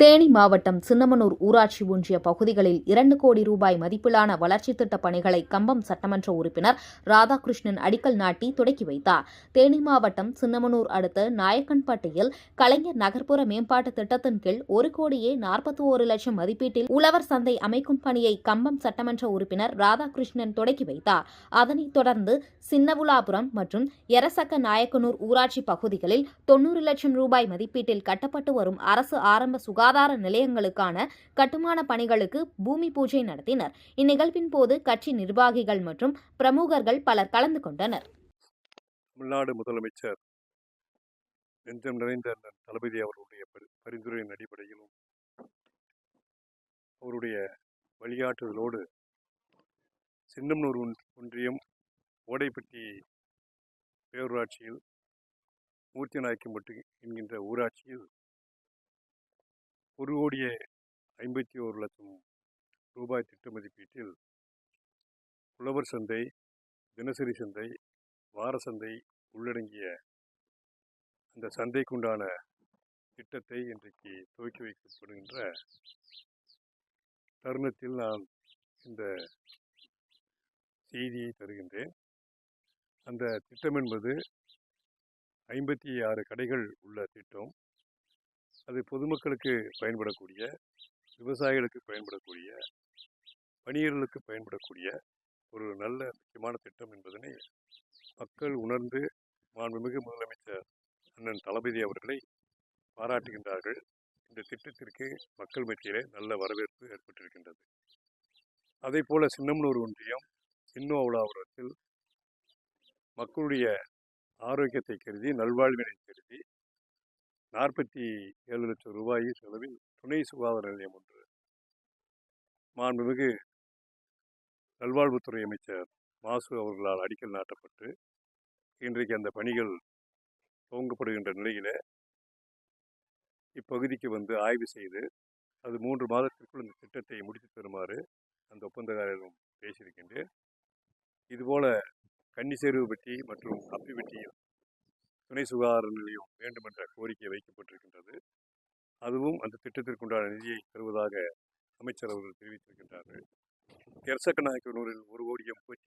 தேனி மாவட்டம் சின்னமனூர் ஊராட்சி ஒன்றிய பகுதிகளில் 2 கோடி ரூபாய் மதிப்பிலான வளர்ச்சித் திட்டப் பணிகளை கம்பம் சட்டமன்ற உறுப்பினர் ராதாகிருஷ்ணன் அடிக்கல் நாட்டி தொடக்கி வைத்தார். தேனி மாவட்டம் சின்னமனூர் அடுத்த நாயக்கன்பட்டியில் கலைஞர் நகர்ப்புற மேம்பாட்டு திட்டத்தின் கீழ் 1,41,00,000 மதிப்பீட்டில் உழவர் சந்தை அமைக்கும் பணியை கம்பம் சட்டமன்ற உறுப்பினர் ராதாகிருஷ்ணன் தொடக்கி வைத்தார். அதனைத் தொடர்ந்து சின்னவுலாபுரம் மற்றும் எரசக்க நாயக்கனூர் ஊராட்சி பகுதிகளில் 90 லட்சம் ரூபாய் மதிப்பீட்டில் கட்டப்பட்டு வரும் அரசு ஆரம்ப சுகாதார நிலையங்களுக்கான கட்டுமான பணிகளுக்கு பூமி பூஜை நடத்தினர். இந்நிகழ்வின் போது கட்சி நிர்வாகிகள் மற்றும் பிரமுகர்கள் பலர் கலந்து கொண்டனர். தமிழ்நாடு முதலமைச்சர் நெஞ்சம் நிறைந்த தளபதி அவர்களுடைய பரிந்துரையின் அடிப்படையிலும் அவருடைய வழிகாட்டுதலோடு சின்னமனூர் ஒன்றியம் ஓடைப்பட்டி பேரூராட்சியில் மூர்த்திநாயக்கம்பட்டு என்கின்ற ஊராட்சியில் 1,51,00,000 ரூபாய் திட்ட மதிப்பீட்டில் உழவர் சந்தை, தினசரி சந்தை, வார சந்தை உள்ளடங்கிய அந்த சந்தைக்குண்டான திட்டத்தை இன்றைக்கு துவக்கி வைக்கப்படுகின்ற தருணத்தில் நான் இந்த செய்தியை தருகின்றேன். அந்த திட்டம் என்பது 56 கடைகள் உள்ள திட்டம். அது பொதுமக்களுக்கு பயன்படக்கூடிய, விவசாயிகளுக்கு பயன்படக்கூடிய, வணிகர்களுக்கு பயன்படக்கூடிய ஒரு நல்ல முக்கியமான திட்டம் என்பதனை மக்கள் உணர்ந்து மாண்புமிகு முதலமைச்சர் அண்ணன் தளபதி அவர்களை பாராட்டுகின்றார்கள். இந்த திட்டத்திற்கு மக்கள் மத்தியிலே நல்ல வரவேற்பு ஏற்பட்டிருக்கின்றது. அதே போல சின்னமனூர் ஒன்றியம் சின்னவுலாபுரத்தில் மக்களுடைய ஆரோக்கியத்தை கருதி, நல்வாழ்வினை கருதி 47 லட்சம் ரூபாய் செலவில் துணை சுகாதார நிலையம் ஒன்று மாண்புமிகு நல்வாழ்வுத்துறை அமைச்சர் மாசு அவர்களால் அடிக்கல் நாட்டப்பட்டு இன்றைக்கு அந்த பணிகள் துவங்கப்படுகின்ற நிலையில் இப்பகுதிக்கு வந்து ஆய்வு செய்து அது 3 மாதத்திற்குள் இந்த திட்டத்தை முடித்து தருமாறு அந்த ஒப்பந்ததாரரிடம் பேசியிருக்கின்றேன். இதுபோல கன்னிசேருவப்பட்டி மற்றும் அப்பிவெட்டியில் துணை சுகாதார நிலையம் வேண்டும் என்ற கோரிக்கை வைக்கப்பட்டிருக்கின்றது. அதுவும் அந்த திட்டத்திற்குண்டான நிதியை தருவதாக அமைச்சர் அவர்கள் தெரிவித்திருக்கின்றார்கள். எரசக்க நாயக்கனூரில் 1,51,00,000